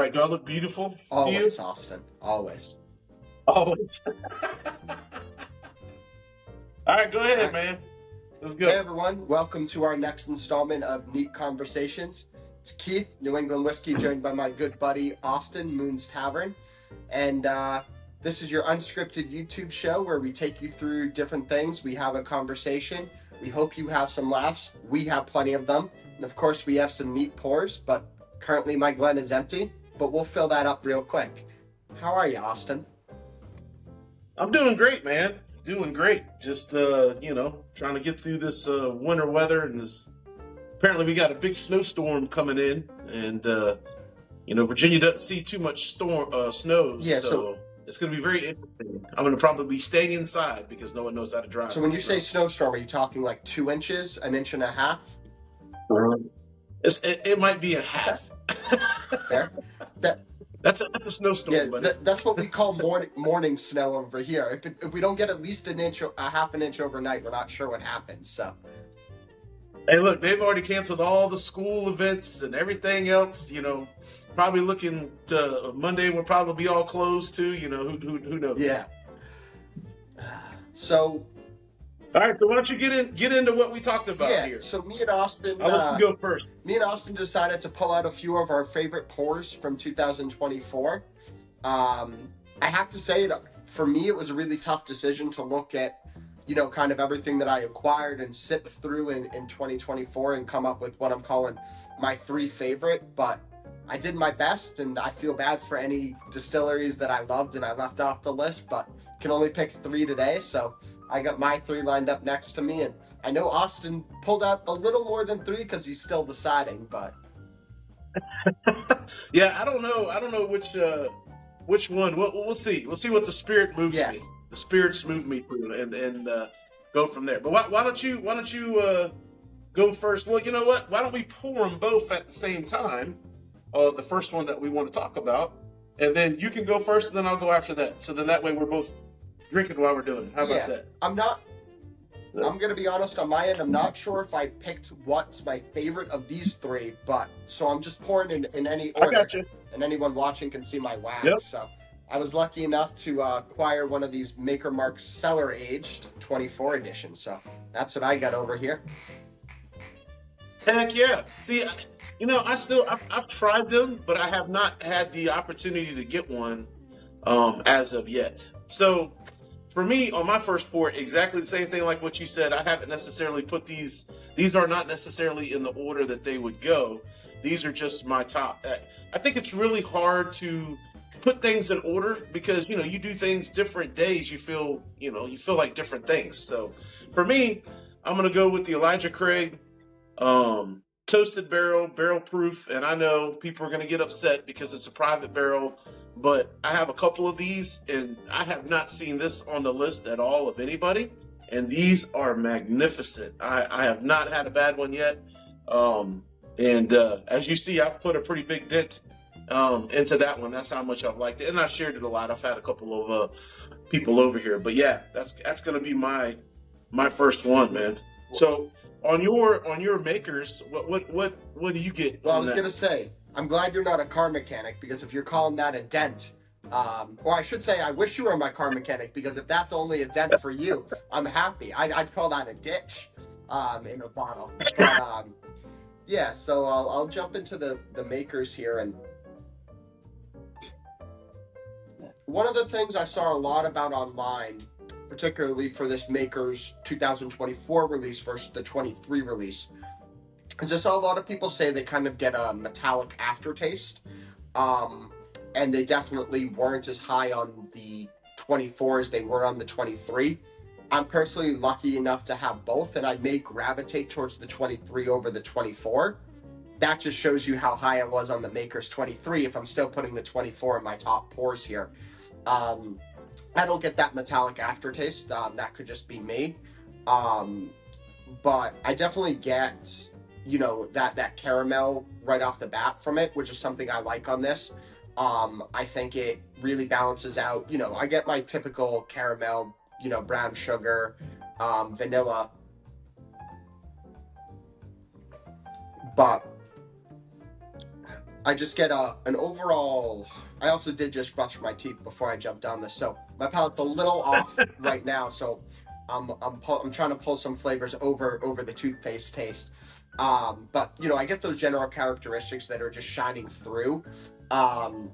right. Do I look beautiful to you? Always, Austin. Always. Always. All right, go All ahead, right. man. Let's Hey, go. everyone. Welcome to our next installment of Neat Conversations. It's Keith, New England Whiskey, joined by my good buddy, Austin, Moon's Tavern. And this is your unscripted YouTube show where we take you through different things. We have a conversation. We hope you have some laughs. We have plenty of them. And of course, we have some neat pours, but currently my Glen is empty. But we'll fill that up real quick. How are you, Austin? I'm doing great, man. Doing great. Just trying to get through this winter weather and this. Apparently, we got a big snowstorm coming in, and Virginia doesn't see too much snow, Yeah, so it's going to be very interesting. I'm going to probably be staying inside because no one knows how to drive. So when you say snowstorm, are you talking like 2 inches, 1.5 inches? It might be a half. Fair. That's a snowstorm. Yeah, buddy. that's what we call morning Snow over here. If we don't get at least an inch, a half an inch overnight, we're not sure what happens. So, Hey, look, they've already canceled all the school events and everything else. Probably looking to Monday will probably be all closed too. Who knows? yeah. So, all right. So why don't you get into what we talked about here? So me and Austin, I'll let you go first. Me and Austin decided to pull out a few of our favorite pours from 2024. I have to say that for me, it was a really tough decision to look at, kind of everything that I acquired and sift through in 2024 and come up with what I'm calling my 3 favorite. But I did my best, and I feel bad for any distilleries that I loved and I left off the list, but can only pick 3 today. So I got my 3 lined up next to me, and I know Austin pulled out a little more than 3 because he's still deciding, but yeah, I don't know which one. We'll see. We'll see what the spirit moves me. The spirits move me through, and go from there. But why don't you go first? Well, you know what? Why don't we pour them both at the same time? The first one that we want to talk about, and then you can go first, and then I'll go after that. So then that way we're both drinking while we're doing it. How about that? I'm going to be honest on my end. I'm not sure if I picked what's my favorite of these 3, but so I'm just pouring in any order. I got you. And anyone watching can see my wax. Yep. So I was lucky enough to acquire one of these Maker Mark Cellar Aged 24 edition. So that's what I got over here. Heck yeah. See, I've tried them, but I have not had the opportunity to get one as of yet. So for me, on my first pour, exactly the same thing like what you said. I haven't necessarily put these are not necessarily in the order that they would go. These are just my top. I think it's really hard to put things in order because, you do things different days. You feel like different things. So for me, I'm going to go with the Elijah Craig toasted barrel proof. And I know people are going to get upset because it's a private barrel, but I have a couple of these and I have not seen this on the list at all of anybody. And these are magnificent. I have not had a bad one yet. And as you see, I've put a pretty big dent into that one. That's how much I've liked it. And I've shared it a lot. I've had a couple of people over here. But yeah, that's going to be my first one, man. So on your makers, what do you get? Well, I was going to say, I'm glad you're not a car mechanic, because if you're calling that a dent, or I should say, I wish you were my car mechanic, because if that's only a dent for you, I'm happy. I'd call that a ditch in a bottle. But, yeah, so I'll jump into the makers here. And one of the things I saw a lot about online, particularly for this Maker's 2024 release versus the 23 release, is I saw a lot of people say they kind of get a metallic aftertaste, and they definitely weren't as high on the 24 as they were on the 23. I'm personally lucky enough to have both, and I may gravitate towards the 23 over the 24. That just shows you how high I was on the Maker's 23 if I'm still putting the 24 in my top pours here. I don't get that metallic aftertaste. That could just be me. But I definitely get, that caramel right off the bat from it, which is something I like on this. I think it really balances out. I get my typical caramel, brown sugar, vanilla. But I just get an overall. I also did just brush my teeth before I jumped on this, so my palate's a little off right now. So I'm trying to pull some flavors over the toothpaste taste. But I get those general characteristics that are just shining through. Um,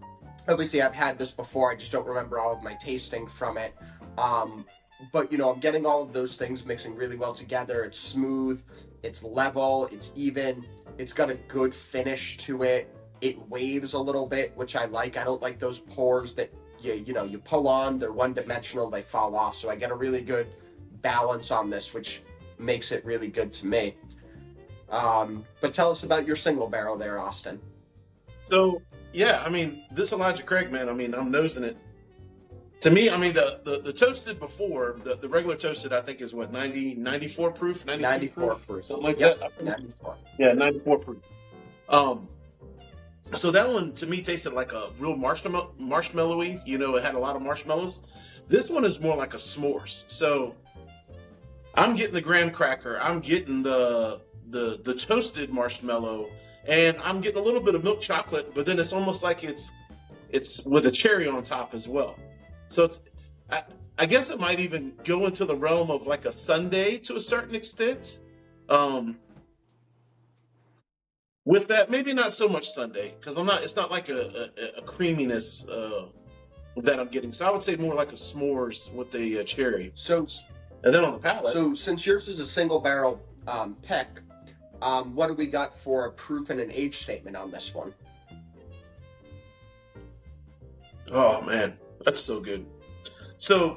Obviously, I've had this before. I just don't remember all of my tasting from it. But I'm getting all of those things mixing really well together. It's smooth, it's level, it's even. It's got a good finish to it. It waves a little bit, which I like. I don't like those pours that you pull on. They're one dimensional. They fall off. So I get a really good balance on this, which makes it really good to me. But tell us about your single barrel there, Austin. So yeah, I mean, this Elijah Craig, man. I mean, I'm nosing it. To me, I mean, the toasted before, the regular toasted, I think is what, 94 proof, 92 94 proof, something like Yep, that. 94. Yeah, 94 proof. Um, so that one to me tasted like a real marshmallowy. It had a lot of marshmallows. This one is more like a s'mores. So I'm getting the graham cracker. I'm getting the toasted marshmallow, and I'm getting a little bit of milk chocolate. But then it's almost like it's with a cherry on top as well. So I guess it might even go into the realm of like a sundae to a certain extent. With that, maybe not so much sundae, because it's not like a creaminess that I'm getting. So I would say more like a s'mores with a cherry. So And then on the palate. So since yours is a single barrel pick, what do we got for a proof and an age statement on this one? Oh man, that's so good. So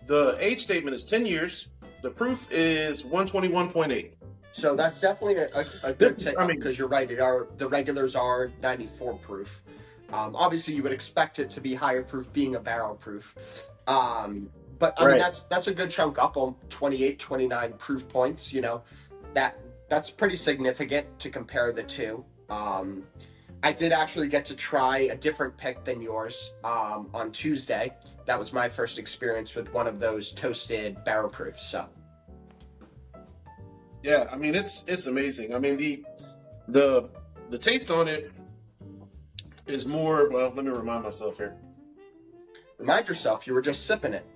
the age statement is 10 years. The proof is 121.8. So that's definitely a good tick up, because you're right. The regulars are 94 proof. Obviously, you would expect it to be higher proof, being a barrel proof. But I mean, that's a good chunk up on 28, 29 proof points. That's pretty significant to compare the two. I did actually get to try a different pick than yours on Tuesday. That was my first experience with one of those toasted barrel proofs. So. Yeah, I mean it's amazing. I mean the taste on it is more. Well, let me remind myself here. Remind yourself, you were just sipping it.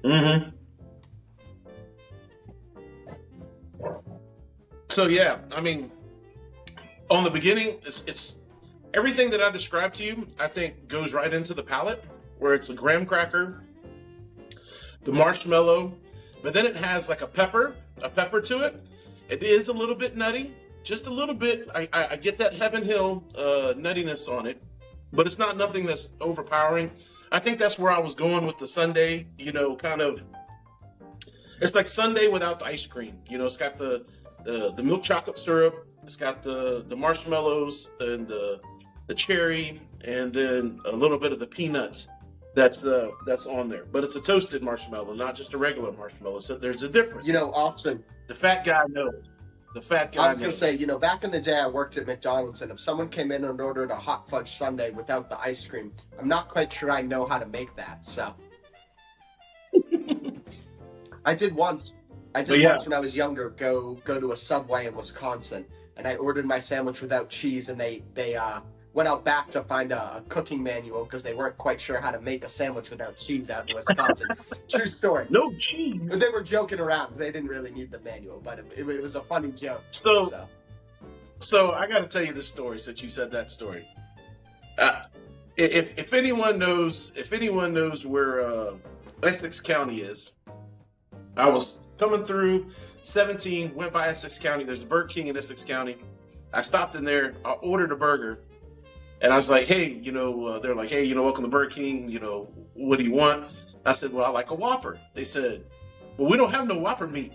Mm-hmm. So yeah, I mean, on the beginning, it's everything that I described to you. I think goes right into the palate, where it's a graham cracker, the marshmallow, but then it has like a pepper to it. It is a little bit nutty, just a little bit. I get that Heaven Hill nuttiness on it, but it's not nothing that's overpowering. I think that's where I was going with the sundae. Kind of. It's like sundae without the ice cream. It's got the milk chocolate syrup. It's got the marshmallows and the cherry, and then a little bit of the peanuts. That's on there, but it's a toasted marshmallow, not just a regular marshmallow. So there's a difference. Austin, the fat guy knows. The fat guy. I was gonna say, back in the day, I worked at McDonald's, and if someone came in and ordered a hot fudge sundae without the ice cream, I'm not quite sure I know how to make that. So, I did once once when I was younger. Go to a Subway in Wisconsin, and I ordered my sandwich without cheese, and they went out back to find a cooking manual because they weren't quite sure how to make a sandwich without cheese out in Wisconsin. True story. No cheese. They were joking around. They didn't really need the manual, but it was a funny joke. So I got to tell you this story since you said that story. If anyone knows where Essex County is, I was coming through 17, went by Essex County. There's a Burger King in Essex County. I stopped in there. I ordered a burger. And I was like, hey, they're like, hey, welcome to Burger King. What do you want? I said, well, I like a Whopper. They said, well, we don't have no Whopper meat.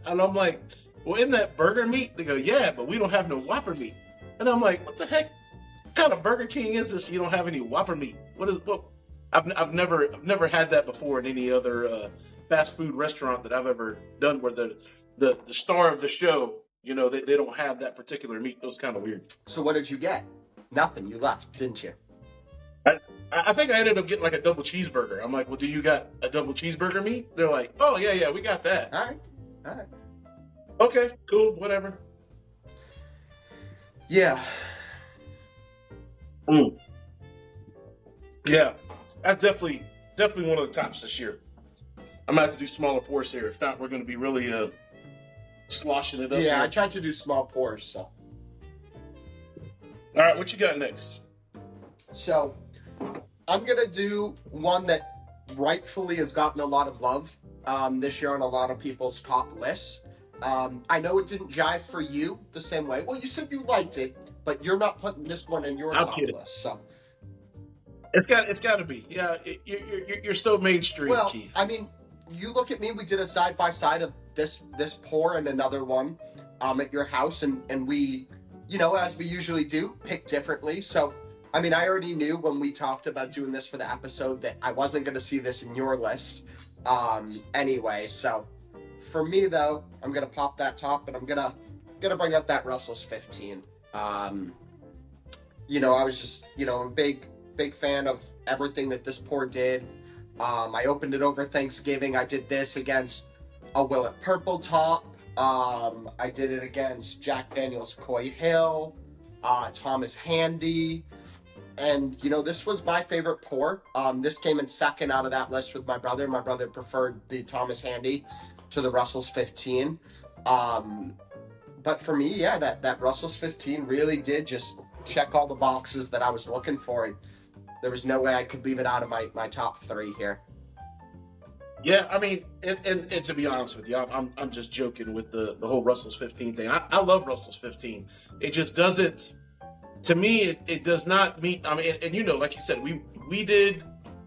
And I'm like, well, isn't that burger meat? They go, yeah, but we don't have no Whopper meat. And I'm like, what the heck? What kind of Burger King is this? You don't have any Whopper meat. What? I've never had that before in any other fast food restaurant that I've ever done, where the star of the show, they don't have that particular meat. It was kind of weird. So what did you get? Nothing. You left, didn't you? I think I ended up getting like a double cheeseburger. I'm like, well, do you got a double cheeseburger meat? They're like, oh, yeah, we got that. All right. Okay, cool, whatever. Yeah. Mm. Yeah, that's definitely one of the tops this year. I'm gonna have to do smaller pours here. If not, we're gonna be really sloshing it up. Yeah, here. I tried to do small pours. So, All right, what you got next? so I'm gonna do one that rightfully has gotten a lot of love this year on a lot of people's top lists. I know it didn't jive for you the same way. Well, you said you liked it, but you're not putting this one in your I'm top kidding. list. So, It's got to be. Yeah, you're so mainstream, well, Keith. I mean, you look at me. We did a side by side of this pour and another one at your house, and we, as we usually do, pick differently. So, I mean, I already knew when we talked about doing this for the episode that I wasn't going to see this in your list anyway. So, for me though, I'm gonna pop that top, and I'm gonna bring up that Russell's 15. I was just a big fan of everything that this pour did. I opened it over Thanksgiving. I did this against a Willet Purple Top. I did it against Jack Daniel's Coy Hill, Thomas Handy. And, this was my favorite pour. This came in second out of that list with my brother. My brother preferred the Thomas Handy to the Russell's 15. But for me, yeah, that Russell's 15 really did just check all the boxes that I was looking for. And there was no way I could leave it out of my top three here. Yeah, I mean, and to be honest with you, I'm just joking with the whole Russell's 15 thing. I love Russell's 15. It just doesn't, to me, it does not meet. I mean, and like you said, we did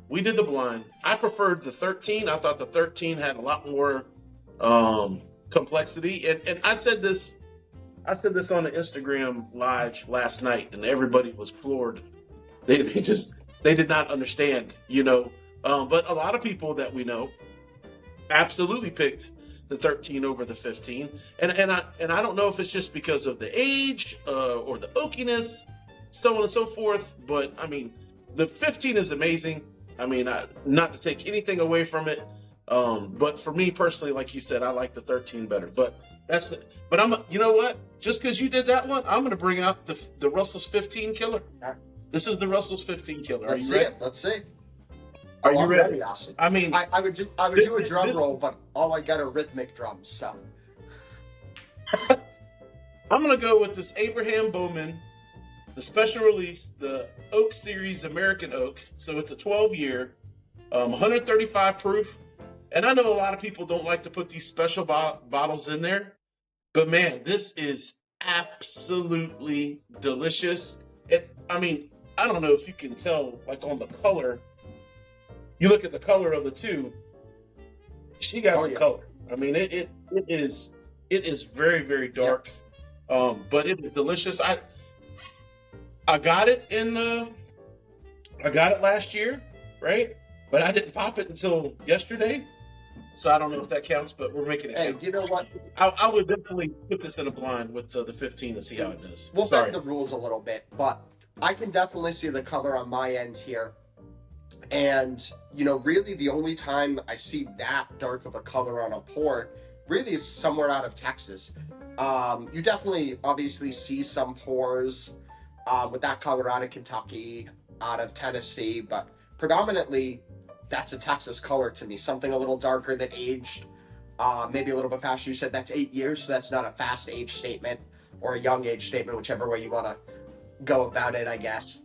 the blind. I preferred the 13. I thought the 13 had a lot more complexity. And I said this on the Instagram live last night, and everybody was floored. They did not understand, but a lot of people that we know absolutely picked the 13 over the 15, and I don't know if it's just because of the age or the oakiness, so on and so forth. But I mean, the 15 is amazing. I mean, not to take anything away from it, but for me personally, like you said, I like the 13 better. But you know what? Just because you did that one, I'm going to bring out the Russell's 15 killer. This is the Russell's 15 killer. Are you ready? Let's see. Are you ready? I mean, I would do a drum roll, but all I got are rhythmic drums. So I'm gonna go with this Abraham Bowman, the special release, the Oak Series American Oak. So it's a 12-year, 135 proof. And I know a lot of people don't like to put these special bottles in there, but man, this is absolutely delicious. I mean, I don't know if you can tell, like on the color. You look at the color of the two. She got some color. I mean, it is very, very dark, but it is delicious. I got it last year, right? But I didn't pop it until yesterday, so I don't know if that counts. But we're making it. Hey, count. You know what? I would definitely put this in a blind with the 15 and see how it does. We'll bend the rules a little bit, but I can definitely see the color on my end here. And, really the only time I see that dark of a color on a pour really is somewhere out of Texas. You definitely obviously see some pours with that color out of Kentucky, out of Tennessee, but predominantly that's a Texas color to me. Something a little darker that aged maybe a little bit faster. You said that's 8 years, so that's not a fast age statement or a young age statement, whichever way you want to go about it, I guess.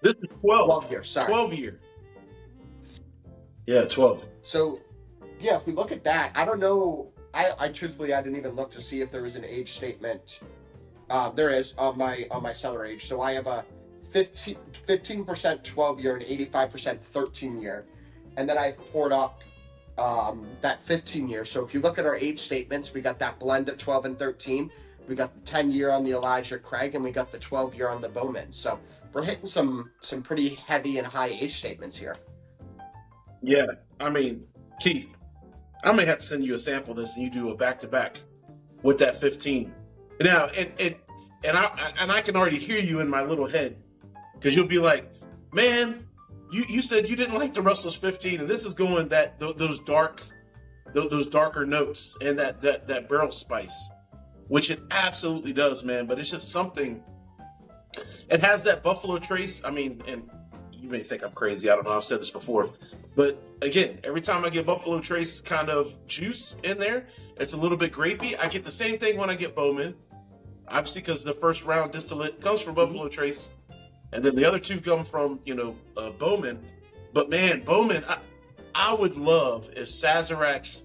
This is 12 years, sorry. 12 year. Yeah, 12. So, yeah, if we look at that, I don't know. I truthfully, I didn't even look to see if there was an age statement. There is on my cellar age. So I have a 15% 12 year and 85% 13 year. And then I've poured up that 15 year. So if you look at our age statements, we got that blend of 12 and 13. We got the 10 year on the Elijah Craig, and we got the 12 year on the Bowman. So we're hitting some pretty heavy and high age statements here. Yeah, I mean, Keith, I may have to send you a sample of this, and you do a back-to-back with that 15. Now, and I can already hear you in my little head, because you'll be like, man, you said you didn't like the Russell's 15, and this is going those darker notes and that barrel spice, which it absolutely does, man. But it's just something. It has that Buffalo Trace. I mean, and you may think I'm crazy. I don't know. I've said this before. But again, every time I get Buffalo Trace kind of juice in there, it's a little bit grapey. I get the same thing when I get Bowman. Obviously, because the first round distillate comes from Buffalo Trace. And then the other two come from, Bowman. But man, Bowman, I would love if Sazerac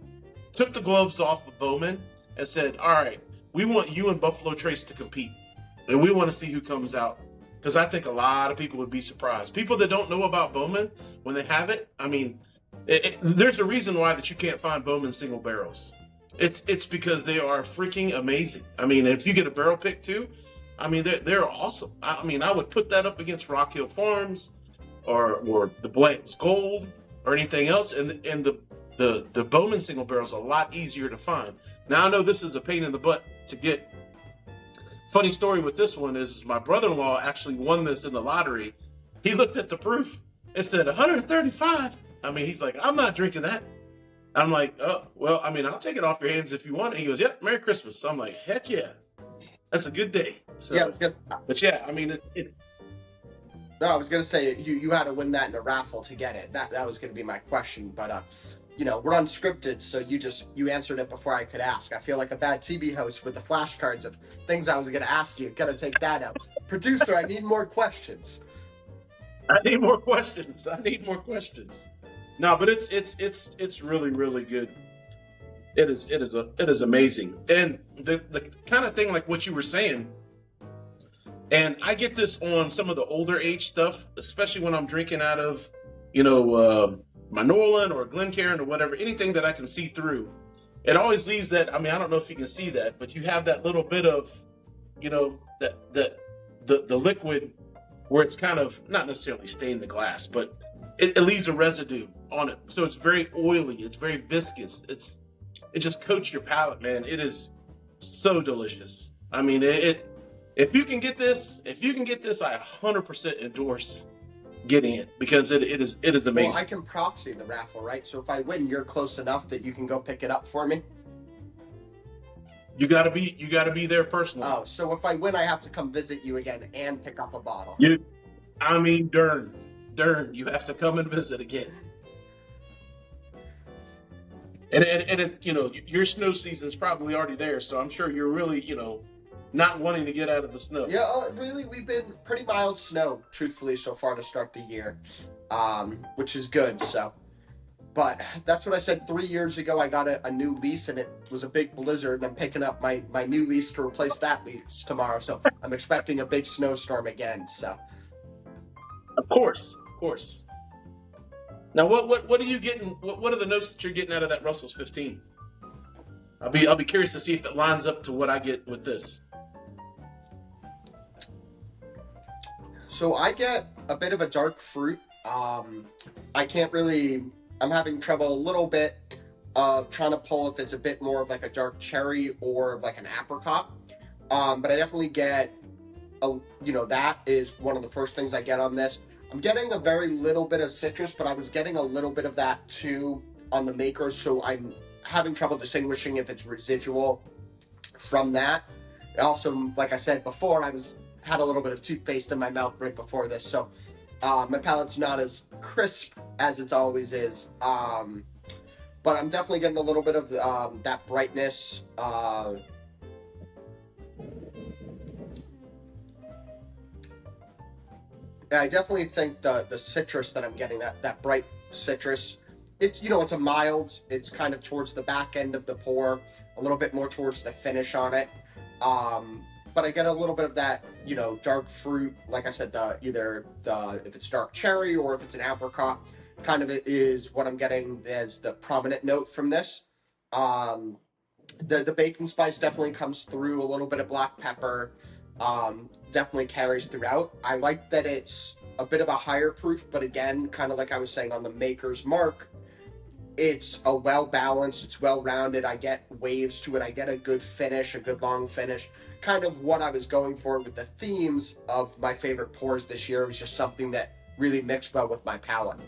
took the gloves off of Bowman and said, all right, we want you and Buffalo Trace to compete. And we want to see who comes out. Because I think a lot of people would be surprised. People that don't know about Bowman, when they have it, I mean, there's a reason why that you can't find Bowman single barrels. It's because they are freaking amazing. I mean, if you get a barrel pick too, I mean, they're awesome. I mean, I would put that up against Rock Hill Farms or the Blanks Gold or anything else. And the Bowman single barrel is a lot easier to find. Now, I know this is a pain in the butt to get. Funny story with this one is my brother-in-law actually won this in the lottery. He looked at the proof and said 135. I mean, he's like, I'm not drinking that. I'm like, oh, well, I mean, I'll take it off your hands if you want. And he goes, yep, Merry Christmas. So I'm like, heck yeah. That's a good day. So, Yeah, it's good. But yeah, I mean, No, I was gonna say you had to win that in a raffle to get it. That was gonna be my question, but we're unscripted, so you answered it before I could ask. I feel like a bad TV host with the flashcards of things I was gonna ask you. Gotta take that out. Producer, I need more questions. I need more questions. No, but it's really, really good. It is amazing. And the kind of thing like what you were saying, and I get this on some of the older age stuff, especially when I'm drinking out of, my Norland or Glencairn or whatever, anything that I can see through. It always leaves that, I mean, I don't know if you can see that, but you have that little bit of, the liquid where it's kind of not necessarily stained the glass, but it leaves a residue on it. So it's very oily. It's very viscous. It just coats your palate, man. It is so delicious. I mean, if you can get this, I 100% endorse getting it because it is amazing. Well, I can proxy the raffle, right? So if I win, you're close enough that you can go pick it up for me. You gotta be there personally. Oh, so if I win, I have to come visit you again and pick up a bottle. Darn, you have to come and visit again. And your snow season's probably already there, so I'm sure you're really, not wanting to get out of the snow. Yeah, really, we've been pretty mild snow, truthfully, so far to start the year, which is good. So, but that's what I said 3 years ago. I got a new lease, and it was a big blizzard, and I'm picking up my new lease to replace that lease tomorrow. So I'm expecting a big snowstorm again. So, of course. Now, what are you getting? What are the notes that you're getting out of that Russell's 15? I'll be curious to see if it lines up to what I get with this. So I get a bit of a dark fruit. I can't really. I'm having trouble a little bit of trying to pull if it's a bit more of like a dark cherry or like an apricot. But I definitely get that is one of the first things I get on this. I'm getting a very little bit of citrus, but I was getting a little bit of that too on the maker, so I'm having trouble distinguishing if it's residual from that. Also, like I said before, had a little bit of toothpaste in my mouth right before this, so my palate's not as crisp as it always is. But I'm definitely getting a little bit of that brightness. I definitely think the citrus that I'm getting, that bright citrus, it's a mild, it's kind of towards the back end of the pour, a little bit more towards the finish on it. But I get a little bit of that, dark fruit, like I said, if it's dark cherry or if it's an apricot, kind of it is what I'm getting as the prominent note from this. The baking spice definitely comes through, a little bit of black pepper, definitely carries throughout. I like that it's a bit of a higher proof, but again, kind of like I was saying on the maker's mark, it's a well-balanced, it's well-rounded. I get waves to it. I get a good finish, a good long finish. Kind of what I was going for with the themes of my favorite pours this year. It was just something that really mixed well with my palate.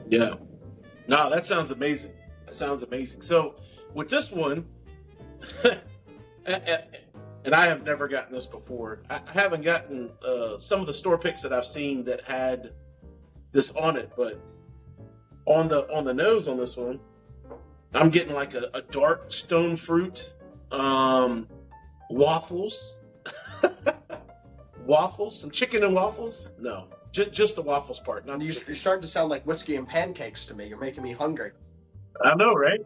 Yeah. No, that sounds amazing. So with this one, and and I have never gotten this before. I haven't gotten some of the store picks that I've seen that had this on it, but on the nose on this one, I'm getting like a dark stone fruit, waffles, waffles, some chicken and waffles. No, just the waffles part. Not You're starting to sound like whiskey and pancakes to me. You're making me hungry. I know, right?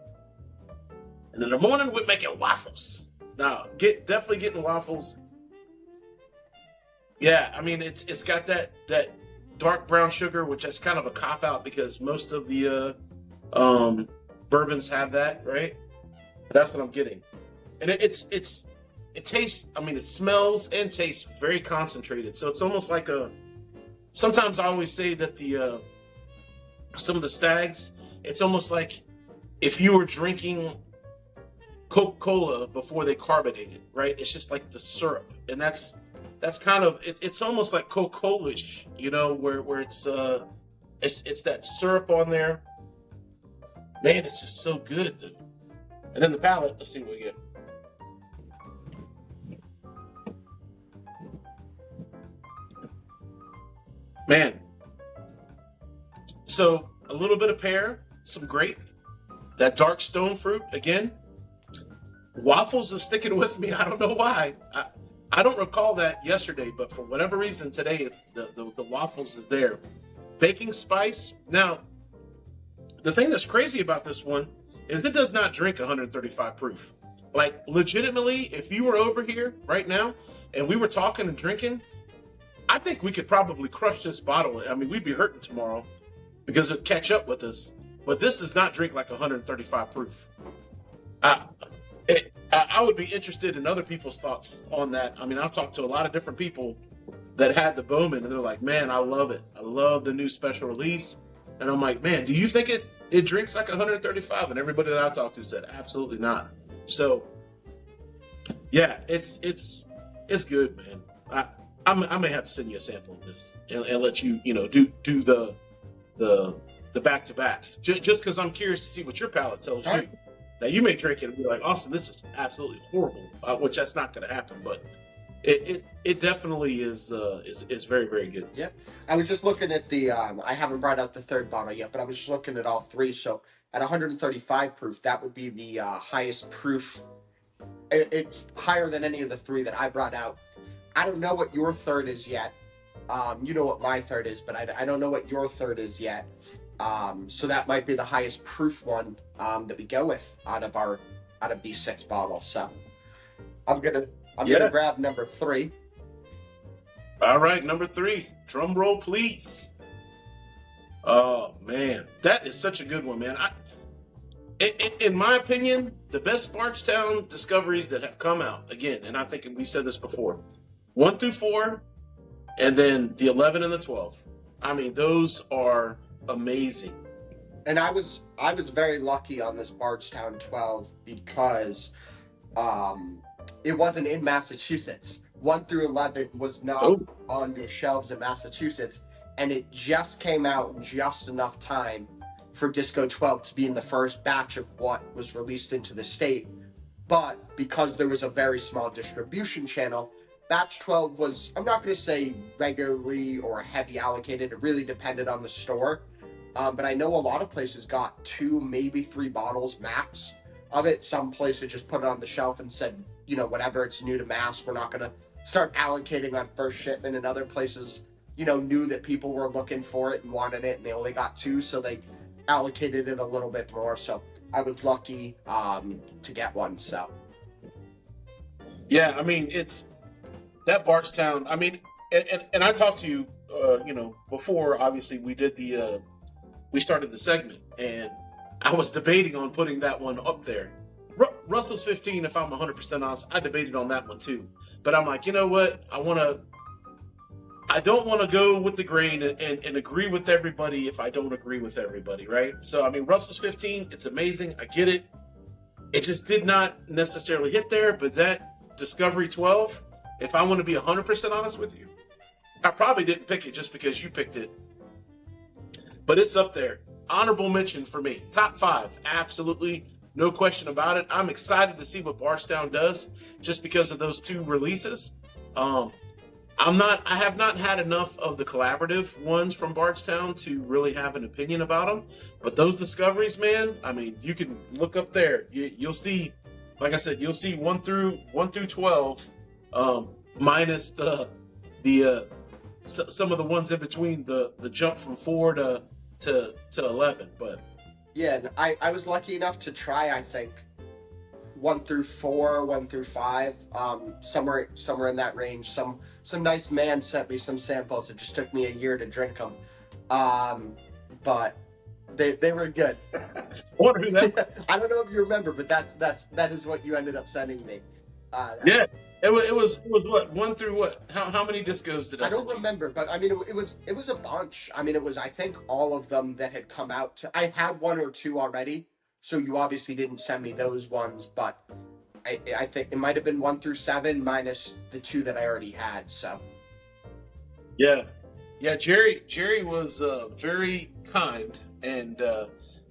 And in the morning we're making waffles. Now, definitely getting waffles. Yeah, I mean it's got that dark brown sugar, which is kind of a cop out because most of the bourbons have that, right? That's what I'm getting, and it tastes. I mean, it smells and tastes very concentrated. So it's almost like a. Sometimes I always say that the some of the stags, it's almost like if you were drinking Coca-Cola before they carbonate it, right? It's just like the syrup, and that's kind of it's almost like Coca-Cola-ish, you know, where it's that syrup on there. Man, it's just so good, dude. And then the palate, let's see what we get. Man, so a little bit of pear, some grape, that dark stone fruit again. Waffles is sticking with me. I don't know why. I don't recall that yesterday, but for whatever reason today, the waffles is there. Baking spice. Now, the thing that's crazy about this one is it does not drink 135 proof. Like, legitimately, if you were over here right now and we were talking and drinking, I think we could probably crush this bottle. I mean, we'd be hurting tomorrow because it'd catch up with us. But this does not drink like 135 proof. I would be interested in other people's thoughts on that. I mean, I've talked to a lot of different people that had the Bowman, and they're like, man, I love it. I love the new special release. And I'm like, man, do you think it drinks like 135? And everybody that I've talked to said, absolutely not. So, yeah, it's good, man. I may have to send you a sample of this and let you, do the back to back, just because I'm curious to see what your palate tells you. Now you may drink it and be like, Austin, this is absolutely horrible, which that's not going to happen, but it definitely is very, very good. Yeah, I was just looking at the. I haven't brought out the third bottle yet, but I was just looking at all three. So at 135 proof, that would be the highest proof. It's higher than any of the three that I brought out. I don't know what your third is yet. You know what my third is, but I don't know what your third is yet. So that might be the highest proof one that we go with out of these 6 bottles. So I'm gonna grab number 3. All right, number 3. Drum roll, please. Oh man, that is such a good one, man. In my opinion, the best Bardstown discoveries that have come out again, and I think we said this before, 1 through 4, and then the 11 and the 12. I mean, those are amazing. And I was very lucky on this Bardstown 12 because it wasn't in Massachusetts. 1 through 11 was not on your shelves in Massachusetts, and it just came out in just enough time for Disco 12 to be in the first batch of what was released into the state. But because there was a very small distribution channel, batch 12 was, I'm not going to say regularly or heavy allocated. It really depended on the store. But I know a lot of places got 2, maybe 3 bottles max of it. Some places just put it on the shelf and said, whatever, it's new to Mass, we're not going to start allocating on first shipment. And other places, knew that people were looking for it and wanted it, and they only got 2, so they allocated it a little bit more. So I was lucky to get one. So yeah, I mean, it's that Bardstown. I mean, and I talked to you, before obviously we started the segment, and I was debating on putting that one up there. Russell's 15, if I'm 100% honest, I debated on that one too. But I'm like, you know what? I don't want to go with the grain and agree with everybody if I don't agree with everybody, right? So, I mean, Russell's 15, it's amazing. I get it. It just did not necessarily hit there, but that Discovery 12, if I want to be 100% honest with you, I probably didn't pick it just because you picked it. But it's up there. Honorable mention for me. Top 5. Absolutely no question about it. I'm excited to see what Bardstown does just because of those two releases. Um, I have not had enough of the collaborative ones from Bardstown to really have an opinion about them. But those discoveries, man, I mean, you can look up there. You'll see, like I said, you'll see 1 through 12, minus the some of the ones in between the jump from 4 to 11. But Yeah, and I was lucky enough to try, I think, 1 through 4, 1 through 5, somewhere in that range. Some nice man sent me some samples. It just took me a year to drink them, but they were good. I wonder who that was. I don't know if you remember, but that is what you ended up sending me. Yeah, it was what, 1 through what? How many discos did I I send don't you? remember, but I mean, it was a bunch. I mean, it was, I think, all of them that had come out. I had 1 or 2 already, so you obviously didn't send me those ones, but I think it might have been 1 through 7 minus the 2 that I already had. So Yeah, yeah. Jerry was very kind, and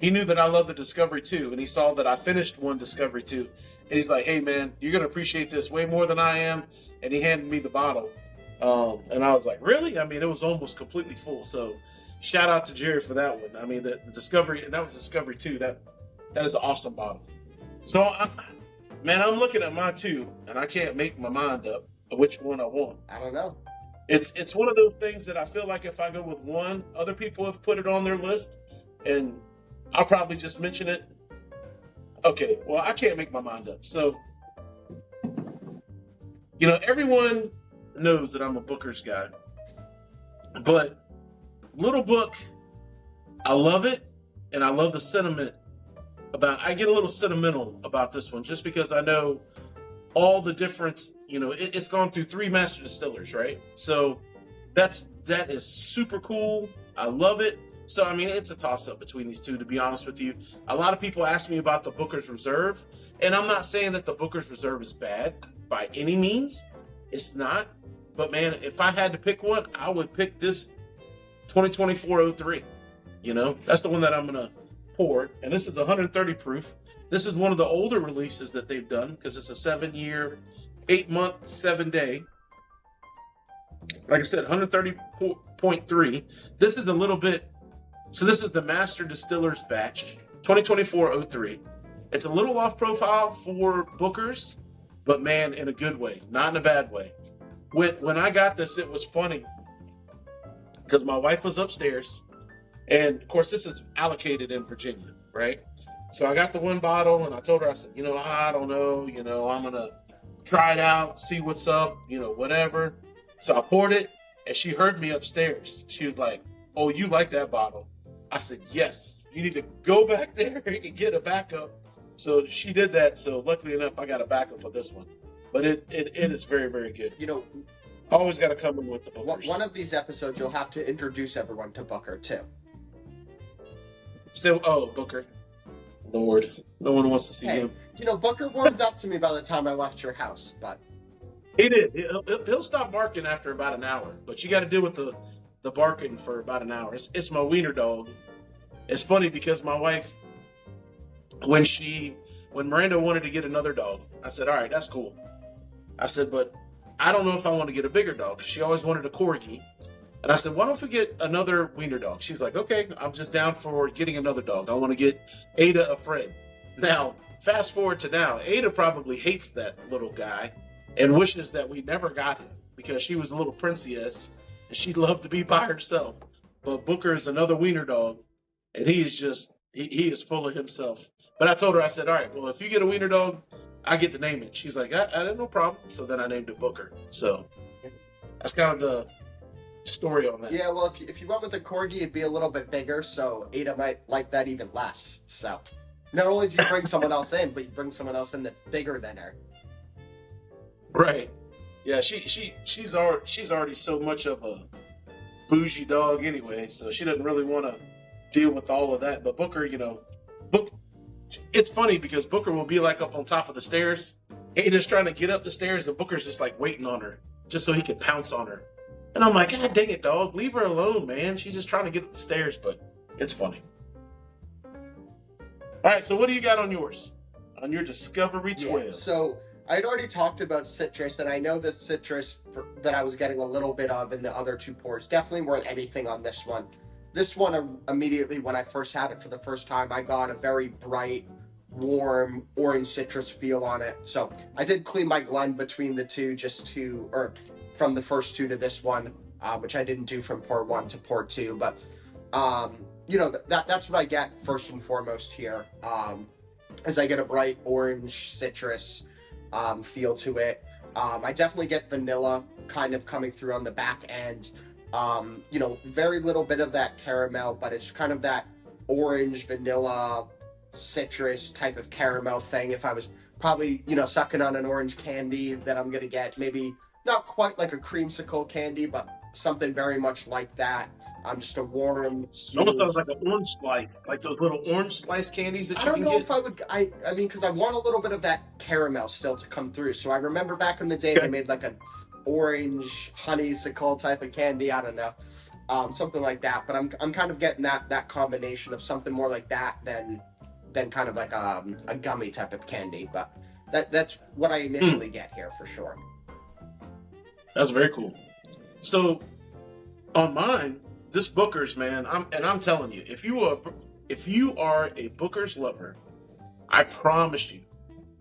he knew that I love the Discovery too, and he saw that I finished one Discovery too, and he's like, "Hey, man, you're gonna appreciate this way more than I am," and he handed me the bottle, and I was like, "Really?" I mean, it was almost completely full. So, shout out to Jerry for that one. I mean, the Discovery, that was Discovery 2. That is an awesome bottle. So, man, I'm looking at mine too, and I can't make my mind up which one I want. I don't know. It's one of those things that I feel like if I go with one, other people have put it on their list, and I'll probably just mention it. Okay, well, I can't make my mind up. So, everyone knows that I'm a Booker's guy, but Little Book, I love it, and I love the sentiment I get a little sentimental about this one just because I know all the different, it's gone through 3 master distillers, right? So that is super cool. I love it. So, I mean, it's a toss-up between these two, to be honest with you. A lot of people ask me about the Booker's Reserve, and I'm not saying that the Booker's Reserve is bad by any means. It's not. But, man, if I had to pick one, I would pick this 2024-03. That's the one that I'm going to pour. And this is 130 proof. This is one of the older releases that they've done because it's a 7-year, 8-month, 7-day. Like I said, 130.3. This is a little bit. So this is the Master Distiller's batch, 2024-03. It's a little off profile for Booker's, but man, in a good way, not in a bad way. When I got this, it was funny because my wife was upstairs, and of course this is allocated in Virginia, right? So I got the one bottle, and I told her, I said, I don't know, I'm gonna try it out, see what's up, whatever. So I poured it, and she heard me upstairs. She was like, "Oh, you like that bottle?" I said, "Yes, you need to go back there and get a backup." So she did that. So luckily enough, I got a backup of this one. But it is very, very good. Always got to come in with the Bookers. One of these episodes, you'll have to introduce everyone to Booker too. Booker. Lord, no one wants to see him. Booker warmed up to me by the time I left your house, but he did. He'll stop barking after about an hour, but you got to deal with the barking for about an hour. It's my wiener dog. It's funny because my wife, when Miranda wanted to get another dog, I said, "All right, that's cool." I said, "But I don't know if I want to get a bigger dog." She always wanted a corgi. And I said, "Why don't we get another wiener dog?" She's like, "Okay, I'm just down for getting another dog. I want to get Ada a friend." Now, fast forward to now, Ada probably hates that little guy and wishes that we never got him because she was a little princess and she'd love to be by herself. But Booker is another wiener dog, and he is just, he is full of himself. But I told her, I said, "All right, well, if you get a wiener dog, I get to name it." She's like, I had no problem. So then I named it Booker. So that's kind of the story on that. Yeah, well, if you went with a corgi, it'd be a little bit bigger, so Ada might like that even less. So not only do you bring someone else in, but you bring someone else in that's bigger than her. Right. Yeah, she's already so much of a bougie dog anyway, so she doesn't really want to deal with all of that. But Booker, it's funny because Booker will be like up on top of the stairs. Ada's trying to get up the stairs, and Booker's just like waiting on her, just so he can pounce on her. And I'm like, "God dang it, dog, leave her alone, man. She's just trying to get up the stairs." But it's funny. All right, so what do you got on yours? On your Discovery Yeah, 12? so I'd already talked about citrus, and I know the citrus that I was getting a little bit of in the other two pours definitely weren't anything on this one. This one, immediately when I first had it for the first time, I got a very bright, warm orange citrus feel on it. So I did clean my blend between the two, or from the first two to this one, which I didn't do from pour one to pour two. But um, that's what I get first and foremost here. As I get a bright orange citrus feel to it. I definitely get vanilla kind of coming through on the back end. Very little bit of that caramel, but it's kind of that orange, vanilla, citrus type of caramel thing. If I was probably, sucking on an orange candy, that I'm going to get maybe not quite like a creamsicle candy, but something very much like that. Just a warm, It almost smooth. sounds like an orange slice, like those little orange slice candies that I you don't can know get. if I would. I mean, because I want a little bit of that caramel still to come through. So I remember back in the day Okay. they made like an orange honeysuckle type of candy. I don't know, something like that. But I'm kind of getting that combination of something more like that than kind of like a gummy type of candy. But that's what I initially get here for sure. That's very cool. So on mine, this Booker's, man, I'm telling you, if you are a Booker's lover, I promise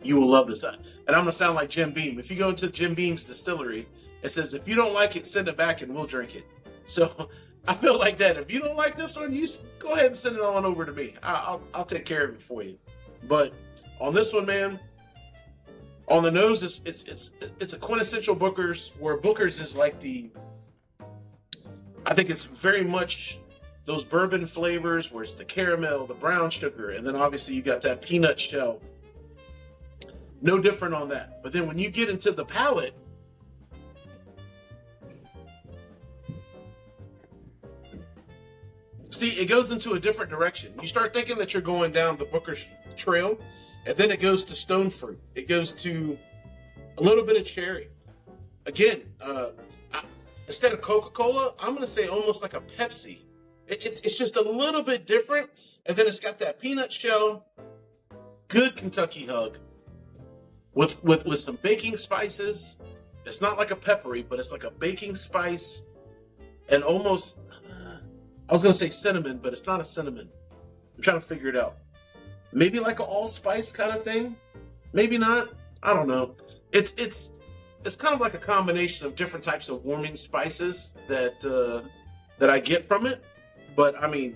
you will love this. And I'm gonna sound like Jim Beam. If you go into Jim Beam's distillery, it says if you don't like it, send it back and we'll drink it. So I feel like that. If you don't like this one, you go ahead and send it on over to me. I'll take care of it for you. But on this one, man, on the nose, it's a quintessential Booker's. Where Booker's is like I think it's very much those bourbon flavors, where it's the caramel, the brown sugar, and then obviously you got that peanut shell. No different on that. But then when you get into the palate, see, it goes into a different direction. You start thinking that you're going down the Booker's trail, and then it goes to stone fruit. It goes to a little bit of cherry. Again, instead of Coca-Cola, I'm going to say almost like a Pepsi. It's just a little bit different. And then it's got that peanut shell, good Kentucky hug, with some baking spices. It's not like a peppery, but it's like a baking spice, and almost, I was going to say cinnamon, but it's not a cinnamon. I'm trying to figure it out. Maybe like an allspice kind of thing. Maybe not. I don't know. It's kind of like a combination of different types of warming spices that I get from it. But I mean,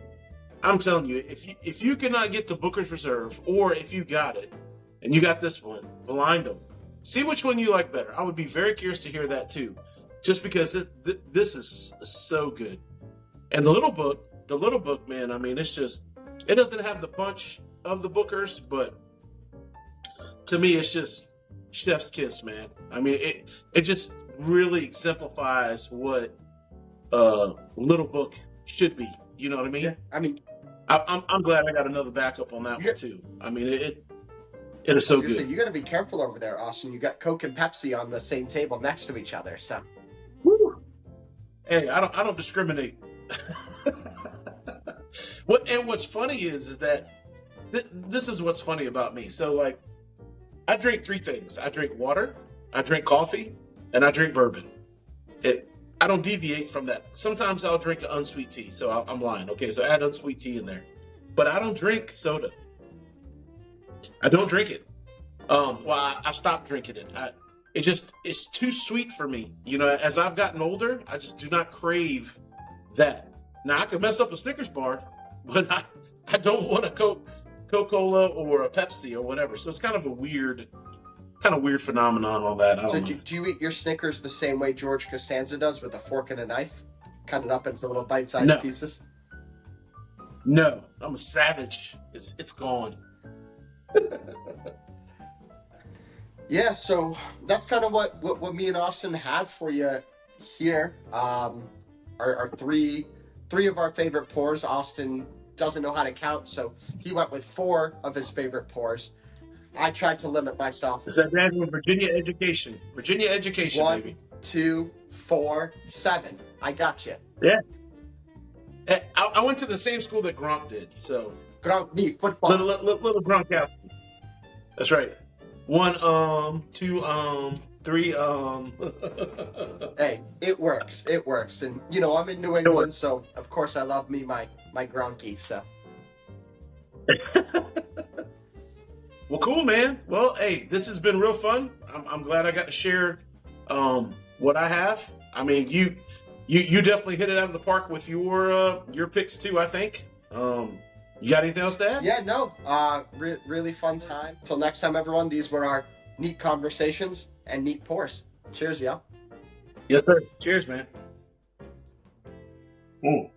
I'm telling you, if you cannot get the Booker's Reserve, or if you got it and you got this one, blind them. See which one you like better. I would be very curious to hear that too, just because this is so good. And the little book, man. I mean, it doesn't have the punch of the Booker's, but to me, it's just chef's kiss, man. I mean, it just really exemplifies what Little Book should be. You know what I mean? Yeah, I mean, I'm glad I got another backup on that one too. I mean, it is so good. You got to be careful over there, Austin. You got Coke and Pepsi on the same table next to each other, so. Woo. Hey, I don't discriminate. What's funny is that this is what's funny about me. So like, I drink three things. I drink water, I drink coffee, and I drink bourbon. I don't deviate from that. Sometimes I'll drink an unsweet tea, so I'm lying. Okay, so add unsweet tea in there. But I don't drink soda. I don't drink it. I've stopped drinking it. It's too sweet for me. You know, as I've gotten older, I just do not crave that. Now, I could mess up a Snickers bar, but I don't want a Coca-Cola or a Pepsi or whatever. So it's kind of a weird phenomenon on that. I don't know. Do you eat your Snickers the same way George Costanza does, with a fork and a knife? Cut it up into little bite-sized pieces? No, I'm a savage. It's gone. Yeah, so that's kind of what me and Austin have for you here. Our three of our favorite pours. Austin doesn't know how to count, so he went with 4 of his favorite pours. I tried to limit myself. Is that Virginia education? Virginia education, 1, baby. 2, 4, 7. I got you. Yeah. I went to the same school that Gronk did, so Gronkowski football. Little Gronkowski. That's right. One two three Hey, it works. It works. And you know, I'm in New England, so of course I love me my Gronky. So Well, cool, man. Well, hey, this has been real fun. I'm glad I got to share what I have. I mean, you definitely hit it out of the park with your picks too, I think. You got anything else to add? yeah, no, really fun time. Till next time, everyone. These were our neat conversations and neat pours. Cheers, y'all. Yes, sir. Cheers, man. Mm.